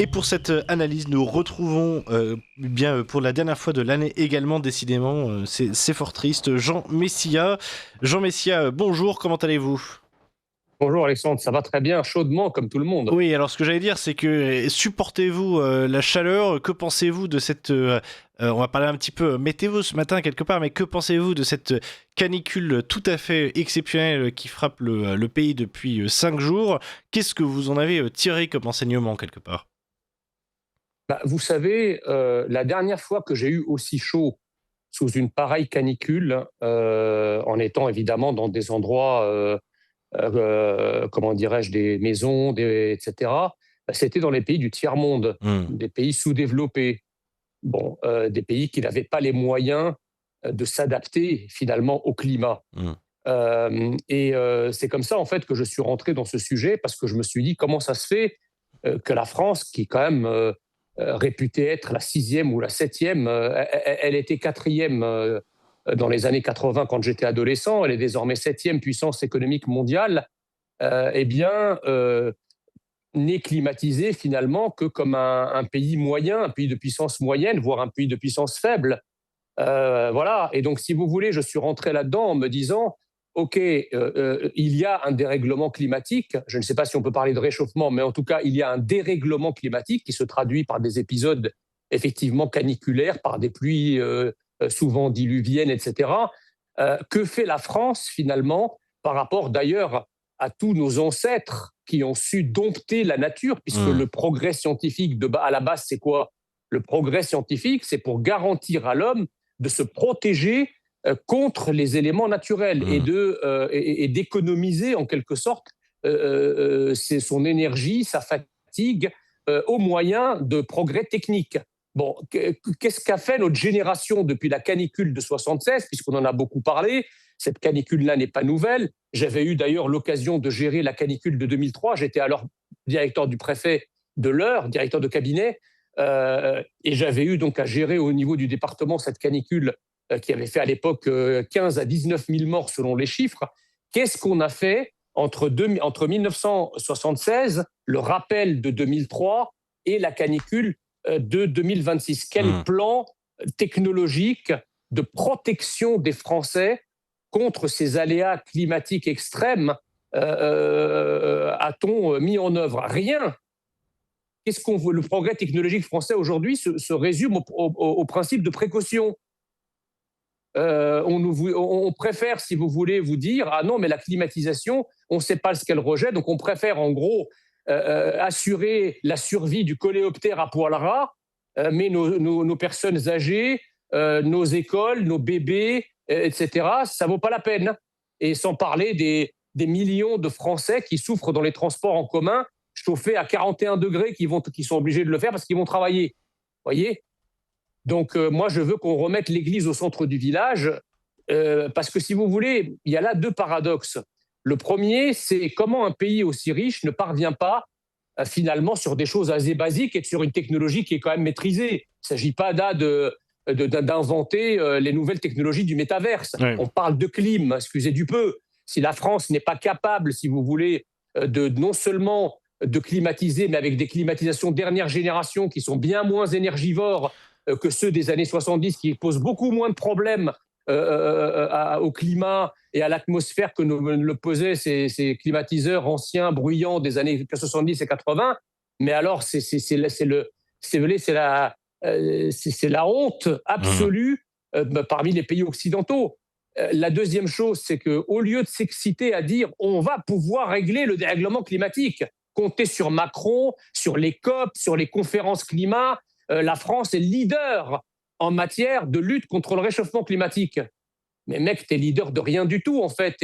Et pour cette analyse, nous retrouvons pour la dernière fois de l'année également, décidément, c'est fort triste, Jean Messia. Jean Messia, bonjour, comment allez-vous ? Bonjour Alexandre, ça va très bien, chaudement comme tout le monde. Oui, alors ce que j'allais dire, c'est que supportez-vous la chaleur ? Que pensez-vous de cette... on va parler un petit peu météo ce matin quelque part, mais que pensez-vous de cette canicule tout à fait exceptionnelle qui frappe le pays depuis 5 jours ? Qu'est-ce que vous en avez tiré comme enseignement quelque part ? Vous savez, la dernière fois que j'ai eu aussi chaud sous une pareille canicule, en étant évidemment dans des endroits, comment dirais-je, des maisons, etc., c'était dans les pays du tiers-monde, Hmm, des pays sous-développés. Bon, des pays qui n'avaient pas les moyens de s'adapter finalement au climat. hmm, C'est comme ça en fait que je suis rentré dans ce sujet parce que je me suis dit comment ça se fait que la France, qui est quand même réputée être la sixième ou la septième, elle était quatrième dans les années 80 quand j'étais adolescent, elle est désormais septième puissance économique mondiale, eh bien, n'est climatisée finalement que comme un pays moyen, un pays de puissance moyenne, voire un pays de puissance faible. Voilà. Et donc, si vous voulez, je suis rentré là-dedans en me disant, OK, il y a un dérèglement climatique. Je ne sais pas si on peut parler de réchauffement, mais en tout cas, il y a un dérèglement climatique qui se traduit par des épisodes effectivement caniculaires, par des pluies souvent diluviennes, etc. Que fait la France finalement par rapport d'ailleurs à tous nos ancêtres qui ont su dompter la nature, puisque hmm, le progrès scientifique à la base, c'est quoi? Le progrès scientifique, c'est pour garantir à l'homme de se protéger contre les éléments naturels hmm. et d'économiser en quelque sorte son énergie, sa fatigue au moyen de progrès techniques. Bon, qu'est-ce qu'a fait notre génération depuis la canicule de 76, puisqu'on en a beaucoup parlé? Cette canicule-là n'est pas nouvelle. J'avais eu d'ailleurs l'occasion de gérer la canicule de 2003. J'étais alors directeur du préfet de l'Eure, directeur de cabinet, et j'avais eu donc à gérer au niveau du département cette canicule qui avait fait à l'époque 15 à 19 000 morts selon les chiffres. Qu'est-ce qu'on a fait entre 1976, le rappel de 2003 et la canicule de 2026? Quel Hmm. plan technologique de protection des Français contre ces aléas climatiques extrêmes a-t-on mis en œuvre? Rien. Qu'est-ce qu'on veut? Le progrès technologique français aujourd'hui se résume au principe de précaution. On préfère, si vous voulez, vous dire ah non, mais la climatisation, on ne sait pas ce qu'elle rejette, donc on préfère en gros assurer la survie du coléoptère à poil ras, mais nos personnes âgées, nos écoles, nos bébés, etc., ça ne vaut pas la peine. Et sans parler des millions de Français qui souffrent dans les transports en commun, chauffés à 41 degrés, qui sont obligés de le faire parce qu'ils vont travailler. Vous voyez? Donc, moi, je veux qu'on remette l'église au centre du village, parce que si vous voulez, il y a là deux paradoxes. Le premier, c'est comment un pays aussi riche ne parvient pas finalement sur des choses assez basiques et sur une technologie qui est quand même maîtrisée. Il ne s'agit pas là d'inventer les nouvelles technologies du métaverse. Ouais. On parle de clim, excusez du peu. Si la France n'est pas capable, si vous voulez, non seulement de climatiser, mais avec des climatisations dernière génération qui sont bien moins énergivores que ceux des années 70, qui posent beaucoup moins de problèmes au climat et à l'atmosphère que ne le posaient ces climatiseurs anciens, bruyants des années 70 et 80. Mais alors, c'est la honte Hmm. absolue parmi les pays occidentaux. La deuxième chose, c'est qu'au lieu de s'exciter à dire on va pouvoir régler le dérèglement climatique, compter sur Macron, sur les COP, sur les conférences climat, la France est leader en matière de lutte contre le réchauffement climatique. Mais mec, t'es leader de rien du tout en fait.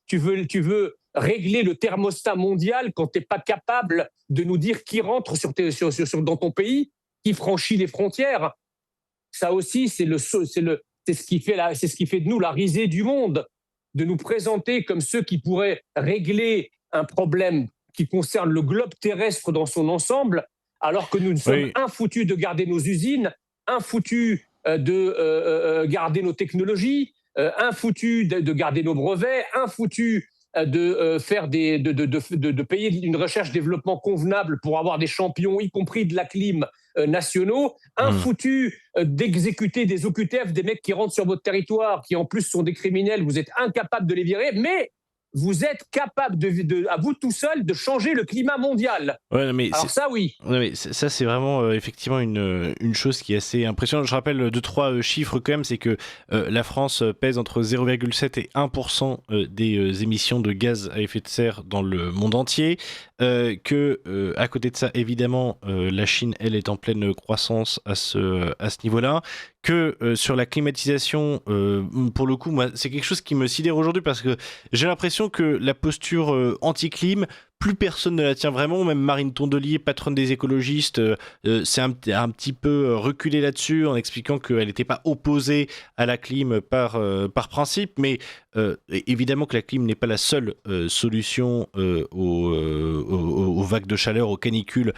Tu veux régler le thermostat mondial quand t'es pas capable de nous dire qui rentre dans ton pays, qui franchit les frontières. Ça aussi, c'est ce qui fait de nous la risée du monde, de nous présenter comme ceux qui pourraient régler un problème qui concerne le globe terrestre dans son ensemble, alors que nous ne sommes Oui. infoutus de garder nos usines, infoutus de garder nos technologies, infoutus de garder nos brevets, infoutus faire de payer une recherche-développement convenable pour avoir des champions, y compris de la clim, nationaux, Hmm. foutu d'exécuter des OQTF, des mecs qui rentrent sur votre territoire, qui en plus sont des criminels, vous êtes incapable de les virer, mais vous êtes capable à vous tout seul de changer le climat mondial. Ouais, mais Alors ça, oui. ouais, mais ça, c'est vraiment effectivement une chose qui est assez impressionnante. Je rappelle deux, trois chiffres quand même, c'est que la France pèse entre 0,7 et 1% des émissions de gaz à effet de serre dans le monde entier. Que à côté de ça, évidemment, la Chine, elle, est en pleine croissance à ce niveau-là. Que sur la climatisation, pour le coup, moi, c'est quelque chose qui me sidère aujourd'hui parce que j'ai l'impression que la posture anti-clim, plus personne ne la tient vraiment. Même Marine Tondelier, patronne des écologistes, s'est un petit peu reculée là-dessus en expliquant qu'elle n'était pas opposée à la clim par principe. Mais évidemment que la clim n'est pas la seule solution aux vagues de chaleur, aux canicules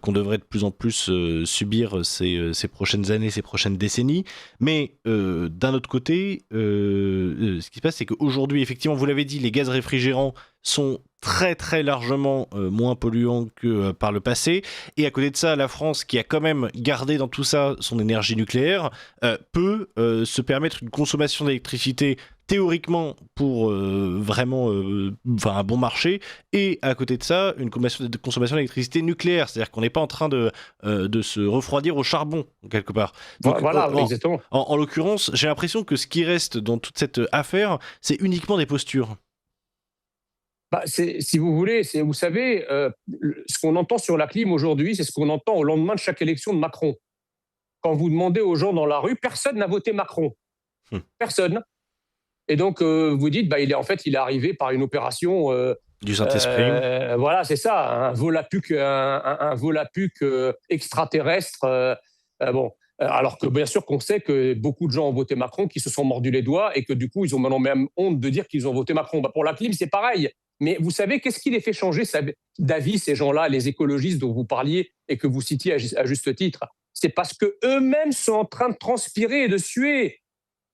qu'on devrait de plus en plus subir ces prochaines années, ces prochaines décennies. Mais d'un autre côté, ce qui se passe, c'est qu'aujourd'hui, effectivement, vous l'avez dit, les gaz réfrigérants sont très très largement moins polluants que par le passé. Et à côté de ça, la France, qui a quand même gardé dans tout ça son énergie nucléaire, peut se permettre une consommation d'électricité théoriquement pour vraiment un bon marché, et à côté de ça, une consommation d'électricité nucléaire. C'est-à-dire qu'on n'est pas en train de se refroidir au charbon, quelque part. Donc, Voilà, exactement. en l'occurrence, j'ai l'impression que ce qui reste dans toute cette affaire, c'est uniquement des postures. Bah, si vous voulez, vous savez, ce qu'on entend sur la clim aujourd'hui, c'est ce qu'on entend au lendemain de chaque élection de Macron. Quand vous demandez aux gens dans la rue, personne n'a voté Macron. Hmm. Personne. Et donc, vous dites, bah, il est arrivé par une opération. Du Saint-Esprit. Voilà, c'est ça, un Volapük extraterrestre. Bon, alors que bien sûr qu'on sait que beaucoup de gens ont voté Macron, qui se sont mordus les doigts et que du coup, ils ont maintenant même honte de dire qu'ils ont voté Macron. Bah, pour la clim, c'est pareil. Mais vous savez, qu'est-ce qui les fait changer d'avis, ces gens-là, les écologistes dont vous parliez et que vous citiez à juste titre? C'est parce qu'eux-mêmes sont en train de transpirer et de suer.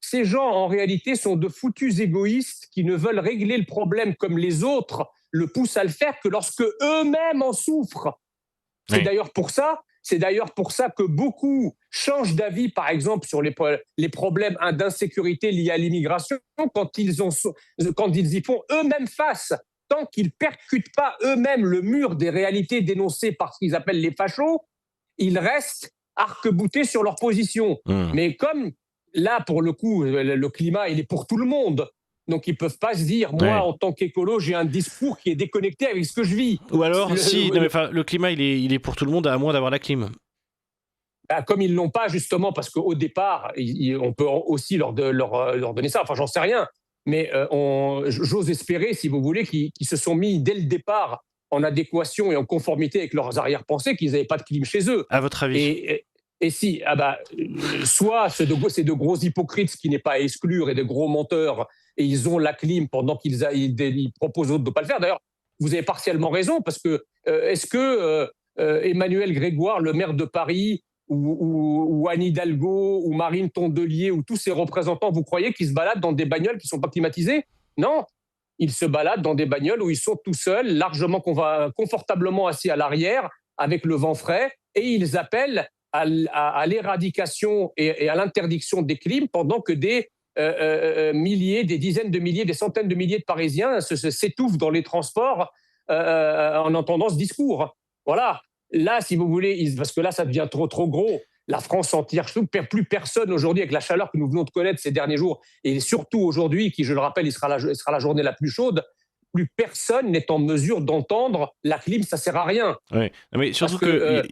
Ces gens, en réalité, sont de foutus égoïstes qui ne veulent régler le problème comme les autres le poussent à le faire que lorsque eux-mêmes en souffrent. C'est Oui. d'ailleurs pour ça. C'est d'ailleurs pour ça que beaucoup changent d'avis, par exemple, sur les problèmes d'insécurité liés à l'immigration, quand ils y font eux-mêmes face. Tant qu'ils ne percutent pas eux-mêmes le mur des réalités dénoncées par ce qu'ils appellent les fachos, ils restent arc-boutés sur leur position. Mais comme là, pour le coup, le climat, il est pour tout le monde. Donc, ils ne peuvent pas se dire, moi, Ouais. en tant qu'écolo, j'ai un discours qui est déconnecté avec ce que je vis. Ou alors, le climat, il est pour tout le monde, à moins d'avoir la clim. Comme ils ne l'ont pas, justement, parce qu'au départ, on peut aussi leur donner ça. Enfin, j'en sais rien. Mais j'ose espérer, si vous voulez, qu'ils se sont mis dès le départ en adéquation et en conformité avec leurs arrière-pensées, qu'ils n'avaient pas de clim chez eux. À votre avis? Et si, soit c'est de gros hypocrites, ce qui n'est pas à exclure, et de gros menteurs, et ils ont la clim pendant qu'ils proposent aux autres de ne pas le faire. D'ailleurs, vous avez partiellement raison, parce que est-ce que Emmanuel Grégoire, le maire de Paris, ou Anne Hidalgo, ou Marine Tondelier, ou tous ces représentants, vous croyez qu'ils se baladent dans des bagnoles qui ne sont pas climatisées? Non, ils se baladent dans des bagnoles où ils sont tout seuls, largement confortablement assis à l'arrière, avec le vent frais, et ils appellent à l'éradication et à l'interdiction des clims, pendant que des milliers, des dizaines de milliers, des centaines de milliers de Parisiens s'étouffent dans les transports en entendant ce discours. Voilà. Là, si vous voulez, parce que là, ça devient trop gros. La France entière, plus personne aujourd'hui, avec la chaleur que nous venons de connaître ces derniers jours, et surtout aujourd'hui, qui, je le rappelle, sera la journée la plus chaude, plus personne n'est en mesure d'entendre la clim, ça sert à rien. Ouais. Mais surtout parce que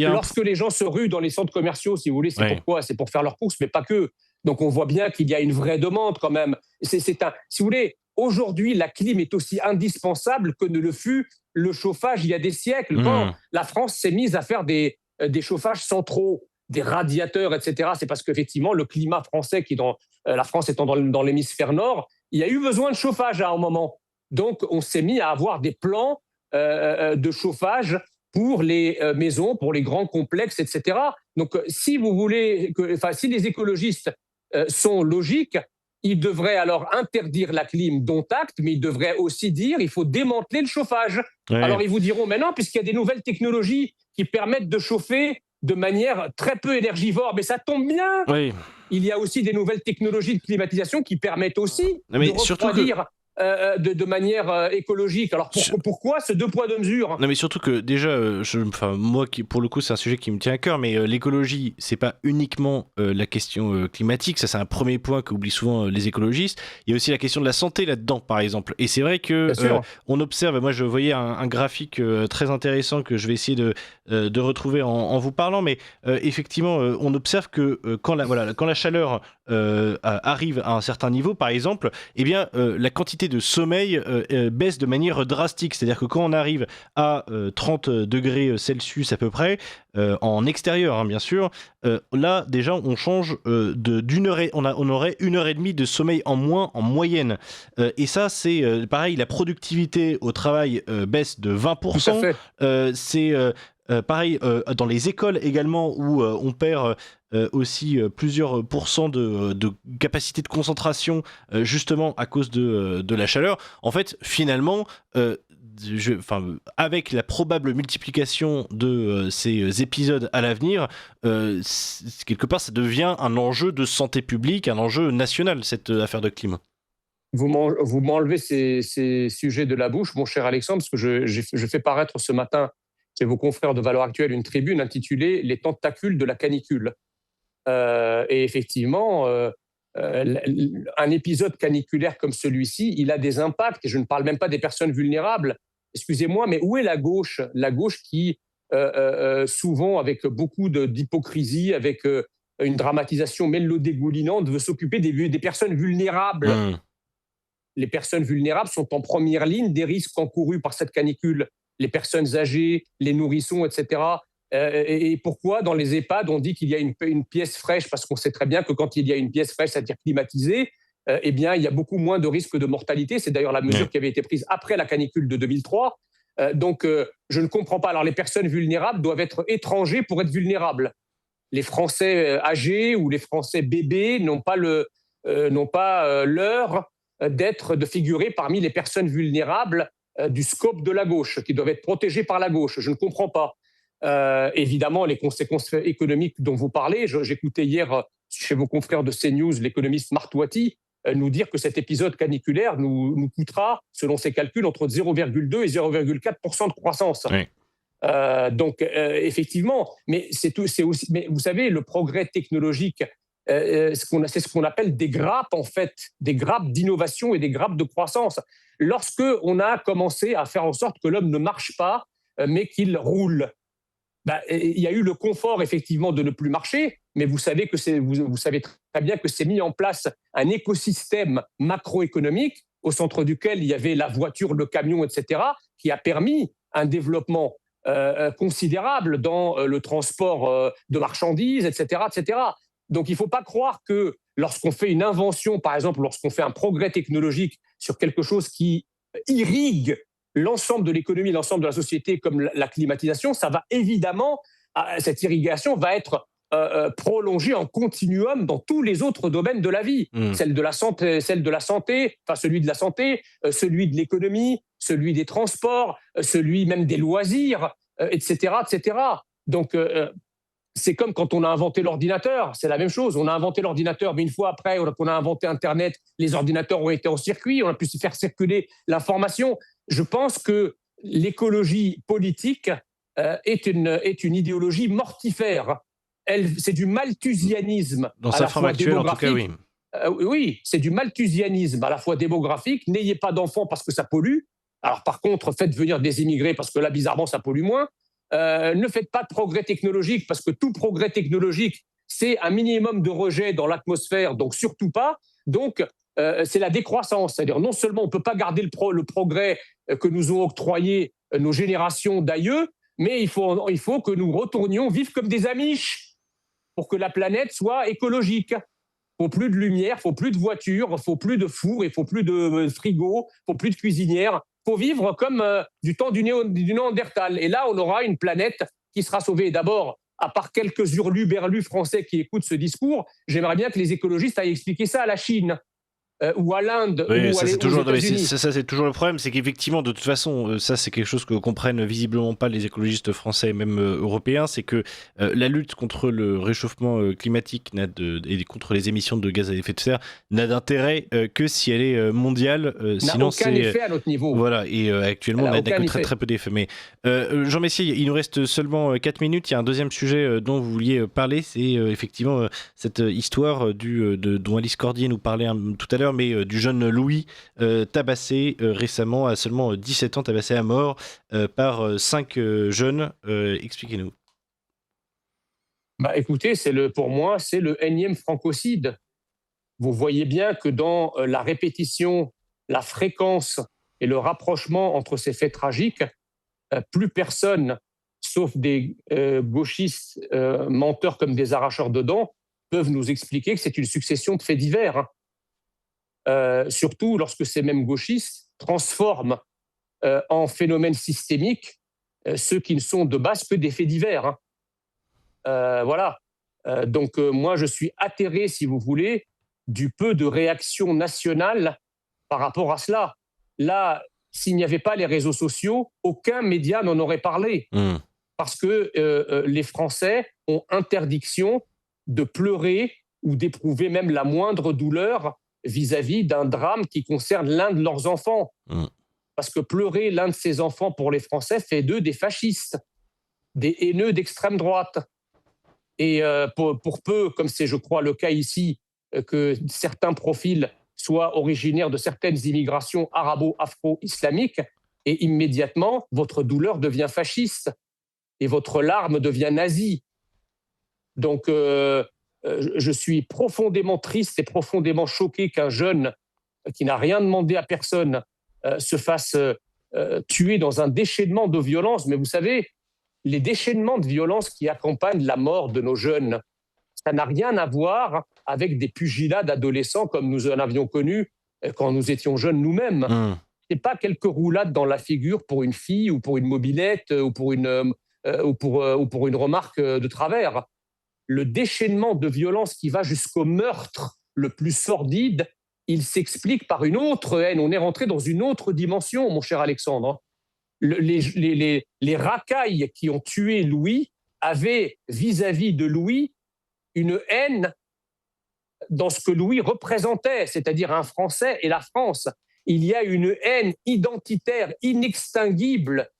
lorsque un... les gens se ruent dans les centres commerciaux, si vous voulez, c'est Ouais. pourquoi? C'est pour faire leurs courses, mais pas que. Donc on voit bien qu'il y a une vraie demande quand même. Si vous voulez, aujourd'hui, la clim est aussi indispensable que ne le fut le chauffage il y a des siècles. Quand la France s'est mise à faire des chauffages centraux, des radiateurs, etc., c'est parce qu'effectivement, le climat français, la France étant dans l'hémisphère nord, il y a eu besoin de chauffage à un moment. Donc, on s'est mis à avoir des plans de chauffage pour les maisons, pour les grands complexes, etc. Donc, si vous voulez, si les écologistes sont logiques, il devrait alors interdire la clim, dont acte, mais il devrait aussi dire il faut démanteler le chauffage. Ouais. Alors ils vous diront, mais non, puisqu'il y a des nouvelles technologies qui permettent de chauffer de manière très peu énergivore, mais ça tombe bien. Oui. Il y a aussi des nouvelles technologies de climatisation qui permettent aussi Mais de refroidir de manière écologique. Alors pourquoi ce 2 poids 2 mesures? Non, mais surtout que déjà, moi, pour le coup, c'est un sujet qui me tient à cœur, mais l'écologie, c'est pas uniquement la question climatique, ça c'est un premier point qu'oublient souvent les écologistes. Il y a aussi la question de la santé là-dedans, par exemple. Et c'est vrai que on observe, moi je voyais un graphique très intéressant que je vais essayer de retrouver en vous parlant, mais effectivement, on observe que quand la chaleur arrive à un certain niveau, par exemple, eh bien, la quantité de sommeil baisse de manière drastique. C'est-à-dire que quand on arrive à 30 degrés Celsius à peu près, en extérieur, hein, bien sûr, là, déjà, on change d'une heure on aurait 1h30 de sommeil en moins en moyenne. Et ça, c'est pareil, la productivité au travail baisse de 20%. C'est pareil, dans les écoles également, où on perd aussi plusieurs pourcents de capacité de concentration, justement à cause de la chaleur. En fait, finalement, avec la probable multiplication de ces épisodes à l'avenir, quelque part, ça devient un enjeu de santé publique, un enjeu national, cette affaire de climat. Vous m'enlevez ces sujets de la bouche, mon cher Alexandre, parce que je fais paraître ce matin chez vos confrères de Valeurs Actuelles une tribune intitulée « Les tentacules de la canicule ». Et effectivement, un épisode caniculaire comme celui-ci, il a des impacts, et je ne parle même pas des personnes vulnérables. Excusez-moi, mais où est la gauche? La gauche qui, souvent avec beaucoup d'hypocrisie, avec une dramatisation mélodégoulinante, veut s'occuper des personnes vulnérables. Les personnes vulnérables sont en première ligne des risques encourus par cette canicule. Les personnes âgées, les nourrissons, etc. Et pourquoi dans les EHPAD on dit qu'il y a une pièce fraîche? Parce qu'on sait très bien que quand il y a une pièce fraîche, c'est-à-dire climatisée, eh bien, il y a beaucoup moins de risques de mortalité. C'est d'ailleurs la mesure qui avait été prise après la canicule de 2003. Donc, je ne comprends pas. Alors, les personnes vulnérables doivent être étrangers pour être vulnérables. Les Français âgés ou les Français bébés n'ont pas l'heure de figurer parmi les personnes vulnérables du scope de la gauche, qui doivent être protégées par la gauche. Je ne comprends pas. Évidemment, les conséquences économiques dont vous parlez, j'écoutais hier chez vos confrères de CNews l'économiste Martoiti nous dire que cet épisode caniculaire nous coûtera, selon ses calculs, entre 0,2 et 0,4% de croissance. Oui. Donc, effectivement, mais aussi, mais vous savez, le progrès technologique, c'est ce qu'on appelle des grappes, en fait, des grappes d'innovation et des grappes de croissance. Lorsque on a commencé à faire en sorte que l'homme ne marche pas, mais qu'il roule, il y a eu le confort, effectivement, de ne plus marcher, mais vous savez très bien que c'est mis en place un écosystème macroéconomique au centre duquel il y avait la voiture, le camion, etc., qui a permis un développement considérable dans le transport de marchandises, etc., etc. Donc, il ne faut pas croire que lorsqu'on fait une invention, par exemple, lorsqu'on fait un progrès technologique sur quelque chose qui irrigue l'ensemble de l'économie, l'ensemble de la société, comme la climatisation, ça va évidemment, cette irrigation va être prolongée en continuum dans tous les autres domaines de la vie. Celle de la santé, enfin celui de la santé, celui de l'économie, celui des transports, celui même des loisirs, etc., etc. Donc, c'est comme quand on a inventé l'ordinateur, c'est la même chose. On a inventé l'ordinateur, mais une fois après qu'on a inventé Internet, les ordinateurs ont été en circuit, on a pu faire circuler l'information. Je pense que l'écologie politique est une idéologie mortifère. C'est du malthusianisme. Dans sa forme actuelle, en tout cas, oui. Oui, c'est du malthusianisme à la fois démographique. N'ayez pas d'enfants parce que ça pollue. Alors par contre, faites venir des immigrés parce que là, bizarrement, ça pollue moins. Ne faites pas de progrès technologique parce que tout progrès technologique, c'est un minimum de rejet dans l'atmosphère, donc surtout pas. Donc, c'est la décroissance. C'est-à-dire, non seulement on ne peut pas garder le progrès que nous ont octroyé nos générations d'aïeux, mais il faut que nous retournions vivre comme des Amish pour que la planète soit écologique. Il ne faut plus de lumière, il ne faut plus de voitures, il ne faut plus de fours, il ne faut plus de frigo, il ne faut plus de cuisinières. Il faut vivre comme du temps du Néandertal. Et là, on aura une planète qui sera sauvée. D'abord, à part quelques hurluberlus français qui écoutent ce discours, j'aimerais bien que les écologistes aillent expliquer ça à la Chine. ou à l'Inde, Oui, ou ça c'est aux toujours, non, mais États-Unis. ça c'est toujours le problème, c'est qu'effectivement, de toute façon, ça c'est quelque chose que comprennent visiblement pas les écologistes français et même européens, c'est que la lutte contre le réchauffement climatique et contre les émissions de gaz à effet de serre n'a d'intérêt que si elle est mondiale, N'a sinon aucun c'est effet à notre niveau. voilà, et actuellement Elle on n'a n'a aucun que effet. très peu d'effets. Mais Jean Messier, il nous reste seulement 4 minutes. Il y a un deuxième sujet dont vous vouliez parler, c'est effectivement cette histoire dont Alice Cordier nous parlait tout à l'heure, mais du jeune Louis tabassé récemment, à seulement 17 ans, tabassé à mort par 5 jeunes. Expliquez-nous. Bah, écoutez, pour moi, c'est le énième francocide. Vous voyez bien que dans la répétition, la fréquence et le rapprochement entre ces faits tragiques, plus personne, sauf des gauchistes menteurs comme des arracheurs de dents, peuvent nous expliquer que c'est une succession de faits divers, hein. Surtout lorsque ces mêmes gauchistes transforment en phénomènes systémiques ceux qui ne sont de base que des faits divers, hein. Voilà. Donc moi, je suis atterré, si vous voulez, du peu de réaction nationale par rapport à cela. Là, s'il n'y avait pas les réseaux sociaux, aucun média n'en aurait parlé. Parce que les Français ont interdiction de pleurer ou d'éprouver même la moindre douleur vis-à-vis d'un drame qui concerne l'un de leurs enfants. Parce que pleurer l'un de ses enfants pour les Français fait d'eux des fascistes, des haineux d'extrême droite. Et pour peu, comme c'est, je crois, le cas ici, que certains profils soient originaires de certaines immigrations arabo-afro-islamiques, et immédiatement, votre douleur devient fasciste et votre larme devient nazie. Donc, je suis profondément triste et profondément choqué qu'un jeune qui n'a rien demandé à personne se fasse tuer dans un déchaînement de violence. Mais vous savez, les déchaînements de violence qui accompagnent la mort de nos jeunes, ça n'a rien à voir avec des pugilats d'adolescents comme nous en avions connus quand nous étions jeunes nous-mêmes. Ce n'est pas quelques roulades dans la figure pour une fille ou pour une mobilette ou pour une remarque de travers. Le déchaînement de violence qui va jusqu'au meurtre le plus sordide, il s'explique par une autre haine. On est rentré dans une autre dimension, mon cher Alexandre. Les racailles qui ont tué Louis avaient vis-à-vis de Louis une haine dans ce que Louis représentait, c'est-à-dire un Français et la France. Il y a une haine identitaire inextinguible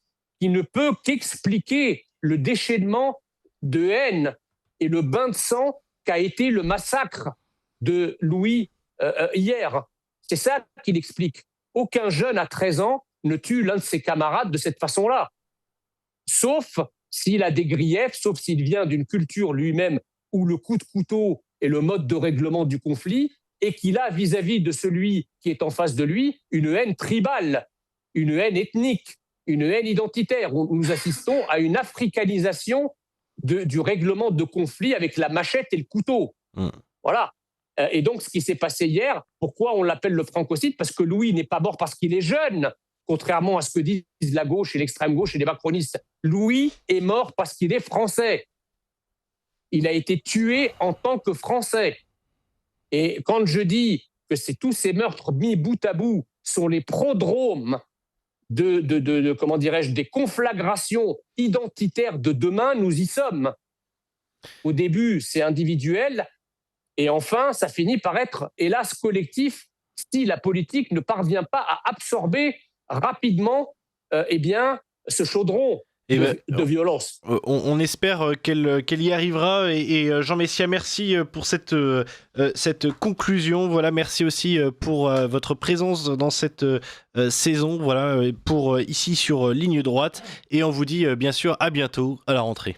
qui ne peut qu'expliquer le déchaînement de haine et le bain de sang qu'a été le massacre de Louis hier. C'est ça qu'il explique. Aucun jeune à 13 ans ne tue l'un de ses camarades de cette façon-là. Sauf s'il a des griefs, sauf s'il vient d'une culture lui-même où le coup de couteau est le mode de règlement du conflit et qu'il a vis-à-vis de celui qui est en face de lui une haine tribale, une haine ethnique, une haine identitaire. Nous assistons à une africanisation du règlement de conflit avec la machette et le couteau. Voilà. Et donc, ce qui s'est passé hier, pourquoi on l'appelle le francocide ? Parce que Louis n'est pas mort parce qu'il est jeune, contrairement à ce que disent la gauche et l'extrême gauche et les macronistes. Louis est mort parce qu'il est français. Il a été tué en tant que Français. Et quand je dis que tous ces meurtres mis bout à bout sont les prodromes comment dirais-je, des conflagrations identitaires de demain, nous y sommes. Au début, c'est individuel, et enfin, ça finit par être, hélas, collectif, si la politique ne parvient pas à absorber rapidement ce chaudron de violence. On espère qu'elle y arrivera. Et Jean Messia, merci pour cette conclusion. Voilà, merci aussi pour votre présence dans cette saison. Voilà, pour ici sur Ligne Droite. Et on vous dit bien sûr à bientôt à la rentrée.